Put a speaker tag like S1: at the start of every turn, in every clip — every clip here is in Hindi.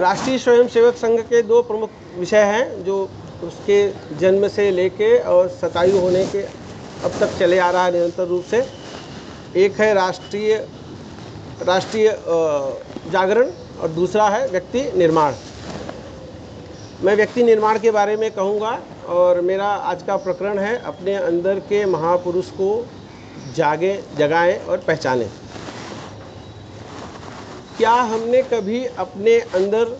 S1: राष्ट्रीय स्वयंसेवक संघ के दो प्रमुख विषय हैं जो उसके जन्म से लेके और शतायु होने के अब तक चले आ रहा है निरंतर रूप से। एक है राष्ट्रीय जागरण और दूसरा है व्यक्ति निर्माण। मैं व्यक्ति निर्माण के बारे में कहूँगा और मेरा आज का प्रकरण है अपने अंदर के महापुरुष को जगाएं और पहचानें। क्या हमने कभी अपने अंदर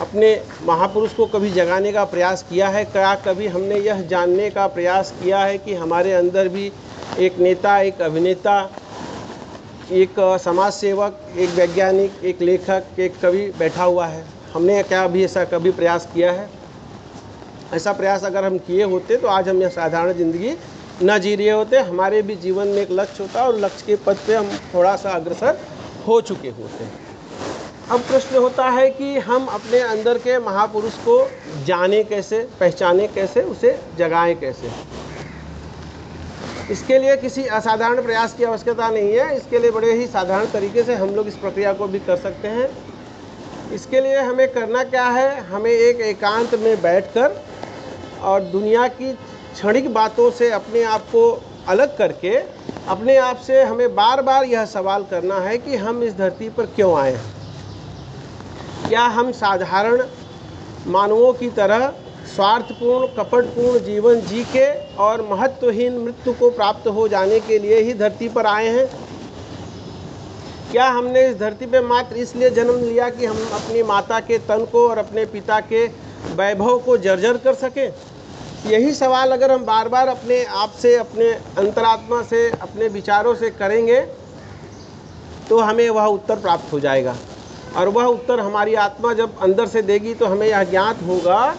S1: अपने महापुरुष को कभी जगाने का प्रयास किया है? क्या कभी हमने यह जानने का प्रयास किया है कि हमारे अंदर भी एक नेता, एक अभिनेता, एक समाज सेवक, एक वैज्ञानिक, एक लेखक, एक कवि बैठा हुआ है? हमने क्या अभी ऐसा कभी प्रयास किया है? ऐसा प्रयास अगर हम किए होते तो आज हम यह साधारण ज़िंदगी न जी रहे होते। हमारे भी जीवन में एक लक्ष्य होता और लक्ष्य के पथ पे हम थोड़ा सा अग्रसर हो चुके होते हैं। अब प्रश्न होता है कि हम अपने अंदर के महापुरुष को जाने कैसे, पहचाने कैसे, उसे जगाएं कैसे? इसके लिए किसी असाधारण प्रयास की आवश्यकता नहीं है। इसके लिए बड़े ही साधारण तरीके से हम लोग इस प्रक्रिया को भी कर सकते हैं। इसके लिए हमें करना क्या है? हमें एक एकांत में बैठकर और दुनिया की क्षणिक बातों से अपने आप को अलग करके अपने आप से हमें बार बार यह सवाल करना है कि हम इस धरती पर क्यों आए हैं। क्या हम साधारण मानवों की तरह स्वार्थपूर्ण, कपटपूर्ण जीवन जी के और महत्वहीन मृत्यु को प्राप्त हो जाने के लिए ही धरती पर आए हैं? क्या हमने इस धरती पर मात्र इसलिए जन्म लिया कि हम अपनी माता के तन को और अपने पिता के वैभव को जर्जर कर सकें? यही सवाल अगर हम बार बार अपने आप से, अपने अंतरात्मा से, अपने विचारों से करेंगे तो हमें वह उत्तर प्राप्त हो जाएगा। और वह उत्तर हमारी आत्मा जब अंदर से देगी तो हमें यह ज्ञात होगा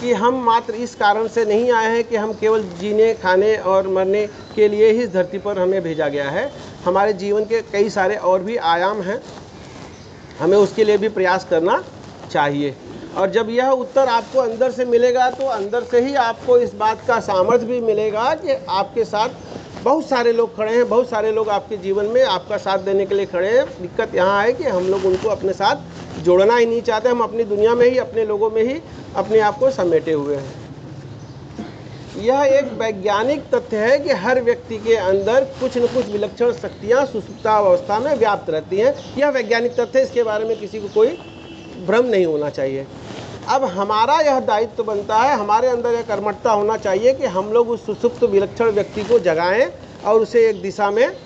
S1: कि हम मात्र इस कारण से नहीं आए हैं कि हम केवल जीने, खाने और मरने के लिए ही इस धरती पर हमें भेजा गया है। हमारे जीवन के कई सारे और भी आयाम हैं, हमें उसके लिए भी प्रयास करना चाहिए। और जब यह उत्तर आपको अंदर से मिलेगा तो अंदर से ही आपको इस बात का सामर्थ्य भी मिलेगा कि आपके साथ बहुत सारे लोग खड़े हैं, बहुत सारे लोग आपके जीवन में आपका साथ देने के लिए खड़े हैं। दिक्कत यहाँ है कि हम लोग उनको अपने साथ जोड़ना ही नहीं चाहते। हम अपनी दुनिया में ही, अपने लोगों में ही अपने आप को समेटे हुए हैं। यह एक वैज्ञानिक तथ्य है कि हर व्यक्ति के अंदर कुछ न कुछ विलक्षण शक्तियाँ सुसुप्तावस्था में व्याप्त रहती हैं। यह वैज्ञानिक तथ्य है, इसके बारे में किसी को कोई भ्रम नहीं होना चाहिए। अब हमारा यह दायित्व बनता है, हमारे अंदर यह कर्मठता होना चाहिए कि हम लोग उस सुसुप्त विलक्षण व्यक्ति को जगाएं और उसे एक दिशा में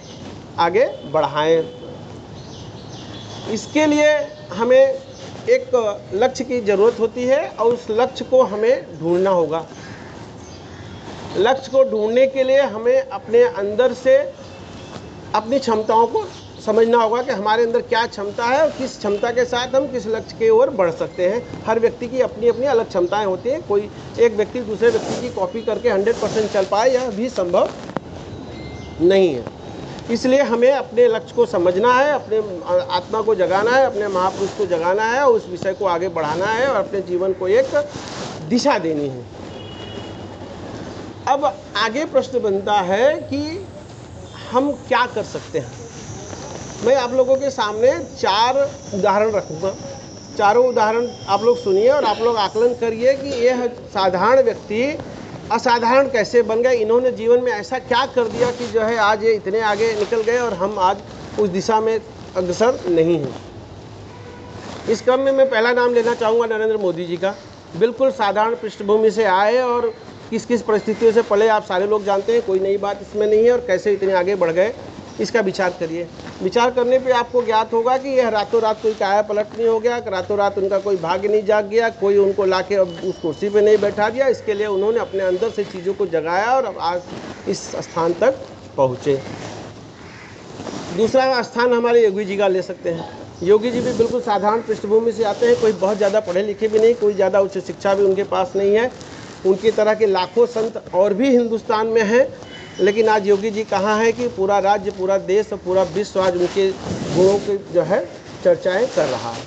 S1: आगे बढ़ाएं। इसके लिए हमें एक लक्ष्य की ज़रूरत होती है और उस लक्ष्य को हमें ढूंढना होगा। लक्ष्य को ढूंढने के लिए हमें अपने अंदर से अपनी क्षमताओं को समझना होगा कि हमारे अंदर क्या क्षमता है और किस क्षमता के साथ हम किस लक्ष्य की ओर बढ़ सकते हैं। हर व्यक्ति की अपनी अपनी अलग क्षमताएं होती हैं। कोई एक व्यक्ति दूसरे व्यक्ति की कॉपी करके 100% चल पाए, यह भी संभव नहीं है। इसलिए हमें अपने लक्ष्य को समझना है, अपने आत्मा को जगाना है, अपने महापुरुष को जगाना है, उस विषय को आगे बढ़ाना है और अपने जीवन को एक दिशा देनी है। अब आगे प्रश्न बनता है कि हम क्या कर सकते हैं। मैं आप लोगों के सामने 4 उदाहरण रखूँगा। चारों उदाहरण आप लोग सुनिए और आप लोग आकलन करिए कि यह साधारण व्यक्ति असाधारण कैसे बन गए। इन्होंने जीवन में ऐसा क्या कर दिया कि जो है आज ये इतने आगे निकल गए और हम आज उस दिशा में अग्रसर नहीं हैं। इस क्रम में मैं पहला नाम लेना चाहूँगा नरेंद्र मोदी जी का। बिल्कुल साधारण पृष्ठभूमि से आए और किस किस परिस्थितियों से पले आप सारे लोग जानते हैं, कोई नई बात इसमें नहीं है। और कैसे इतने आगे बढ़ गए इसका विचार करिए। विचार करने पे आपको ज्ञात होगा कि यह रातों रात कोई काया पलट नहीं हो गया, रातों रात उनका कोई भाग्य नहीं जाग गया, कोई उनको लाके अब उस कुर्सी पे नहीं बैठा दिया। इसके लिए उन्होंने अपने अंदर से चीज़ों को जगाया और अब आज इस स्थान तक पहुँचे। दूसरा स्थान हमारे योगी जी का ले सकते हैं। योगी जी भी बिल्कुल साधारण पृष्ठभूमि से आते हैं, कोई बहुत ज़्यादा पढ़े लिखे भी नहीं, कोई ज़्यादा उच्च शिक्षा भी उनके पास नहीं है। उनकी तरह के लाखों संत और भी हिंदुस्तान में हैं, लेकिन आज योगी जी कहाँ हैं कि पूरा राज्य, पूरा देश और पूरा विश्व आज उनके गुणों की जो है चर्चाएं कर रहा है।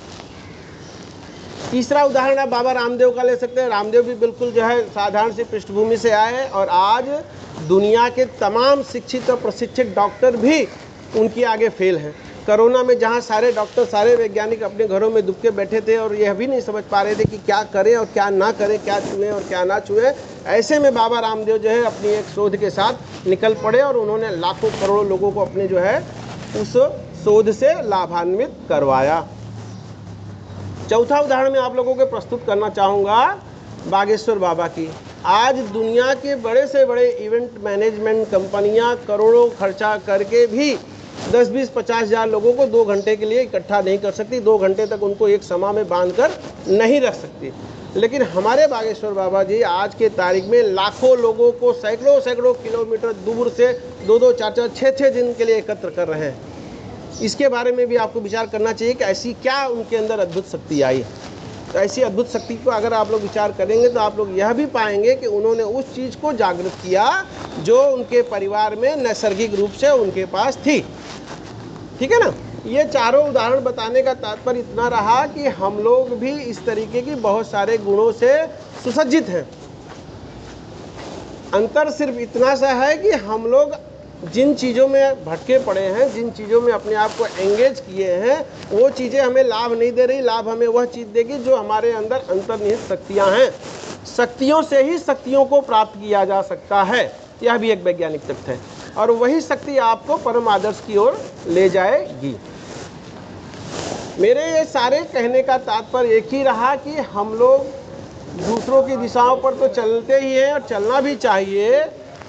S1: तीसरा उदाहरण आप बाबा रामदेव का ले सकते हैं। रामदेव भी बिल्कुल जो है साधारण सी पृष्ठभूमि से आए और आज दुनिया के तमाम शिक्षित और प्रशिक्षित डॉक्टर भी उनके आगे फेल हैं। कोरोना में जहाँ सारे डॉक्टर, सारे वैज्ञानिक अपने घरों में दुबके बैठे थे और यह भी नहीं समझ पा रहे थे कि क्या करें और क्या ना करें, क्या छुएं और क्या ना छुएं, ऐसे में बाबा रामदेव जो है अपनी एक शोध के साथ निकल पड़े और उन्होंने लाखों करोड़ों लोगों को अपने जो है उस शोध से लाभान्वित करवाया। चौथा उदाहरण मैं आप लोगों को प्रस्तुत करना चाहूँगा बागेश्वर बाबा की। आज दुनिया के बड़े से बड़े इवेंट मैनेजमेंट कंपनियां करोड़ों खर्चा करके भी 10, 20, 50 हज़ार लोगों को 2 घंटे के लिए इकट्ठा नहीं कर सकती, 2 घंटे तक उनको एक समा में बांधकर नहीं रख सकती। लेकिन हमारे बागेश्वर बाबा जी आज के तारीख में लाखों लोगों को सैकड़ों सैकड़ों किलोमीटर दूर से 2-2, 4-4, 6-6 दिन के लिए एकत्र कर रहे हैं। इसके बारे में भी आपको विचार करना चाहिए कि ऐसी क्या उनके अंदर अद्भुत शक्ति आई। तो ऐसी अद्भुत शक्ति को अगर आप लोग विचार करेंगे तो आप लोग यह भी पाएंगे कि उन्होंने उस चीज़ को जागृत किया जो उनके परिवार में नैसर्गिक रूप से उनके पास थी। ठीक है ना। ये चारों उदाहरण बताने का तात्पर्य इतना रहा कि हम लोग भी इस तरीके की बहुत सारे गुणों से सुसज्जित हैं। अंतर सिर्फ इतना सा है कि हम लोग जिन चीज़ों में भटके पड़े हैं, जिन चीज़ों में अपने आप को एंगेज किए हैं, वो चीज़ें हमें लाभ नहीं दे रही। लाभ हमें वह चीज़ देगी जो हमारे अंदर अंतर्निहित शक्तियाँ हैं। शक्तियों से ही शक्तियों को प्राप्त किया जा सकता है, यह भी एक वैज्ञानिक तथ्य है। और वही शक्ति आपको परम आदर्श की ओर ले जाएगी। मेरे ये सारे कहने का तात्पर्य एक ही रहा कि हम लोग दूसरों की दिशाओं पर तो चलते ही हैं और चलना भी चाहिए,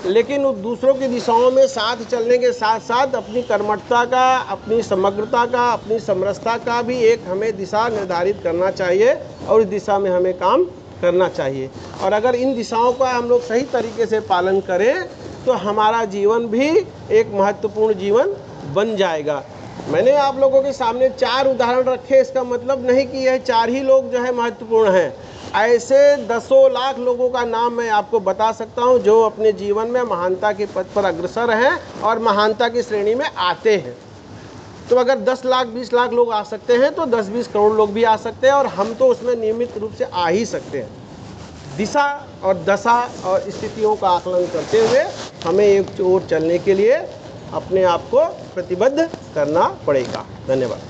S1: लेकिन उस दूसरों की दिशाओं में साथ चलने के साथ साथ अपनी कर्मठता का, अपनी समग्रता का, अपनी समरसता का भी एक हमें दिशा निर्धारित करना चाहिए और इस दिशा में हमें काम करना चाहिए। और अगर इन दिशाओं का हम लोग सही तरीके से पालन करें तो हमारा जीवन भी एक महत्वपूर्ण जीवन बन जाएगा। मैंने आप लोगों के सामने 4 उदाहरण रखे, इसका मतलब नहीं कि यह 4 ही लोग जो है महत्वपूर्ण हैं। ऐसे दसों लाख लोगों का नाम मैं आपको बता सकता हूं जो अपने जीवन में महानता के पद पर अग्रसर हैं और महानता की श्रेणी में आते हैं। तो अगर 10 लाख 20 लाख लोग आ सकते हैं तो 10-20 करोड़ लोग भी आ सकते हैं और हम तो उसमें नियमित रूप से आ ही सकते हैं। दिशा और दशा और स्थितियों का आकलन करते हुए हमें एक ओर चलने के लिए अपने आप को प्रतिबद्ध करना पड़ेगा। धन्यवाद।